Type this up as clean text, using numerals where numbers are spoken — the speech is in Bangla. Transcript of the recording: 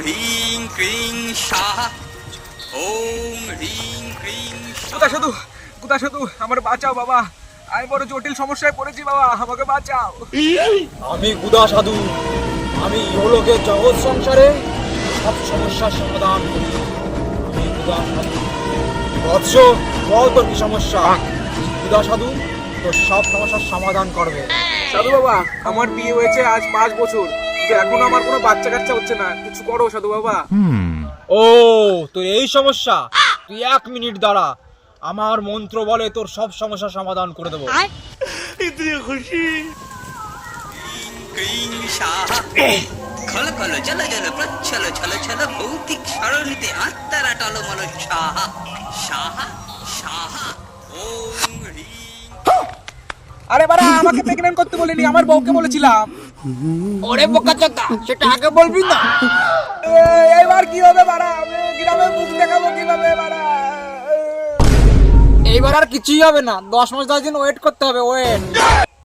হ্রিং ক্রিং সাহা ওং হ্রিং ক্রিং কোথা সাধু, কোথা সাধু, আমার বাঁচাও বাবা, আমি বড় জটিল সমস্যায় পড়েছি বাবা, আমাকে বাঁচাও। আমি গুদা সাধু, আমি ইহলোকে জগৎ সংসারে সব সমস্যার সমাধান করি। আমি গুদা সাধু। বৎস, বল তোর কি সমস্যা? গুদা সাধু তোর সব সমস্যার সমাধান করবে। সাধু বাবা, আমার বিয়ে হয়েছে আজ 5 বছর, কিন্তু এখনো আমার কোনো বাচ্চা কাচ্চা হচ্ছে না, কিছু করো সাধু বাবা। ও, তোর এই সমস্যা? তুই 1 মিনিট দাঁড়া, আমার মন্ত্র বলে তোর সব সমস্যার সমাধান করে দেবো। ক্রিং সাহা খল খল জল জল প্রচ্ছল ছল ছল ভৌতিক সরণিতে আত্মারা টলমল সাহা সাহা সাহা ওং হ্রিং। আরে বাড়া, আমাকে প্রেগন্যান্ট করতে বলিনি, আমার বউকে বলেছিলাম। ওরে বোকাচোদা, সেটা আগে বলবি না। এইবার কি হবে বাড়া, আমি গ্রামে মুখ দেখাবো কিভাবে বাড়া? এইবার আর কিছুই হবে না, 10 মাস 10 দিন ওয়েট করতে হবে, ওয়েট।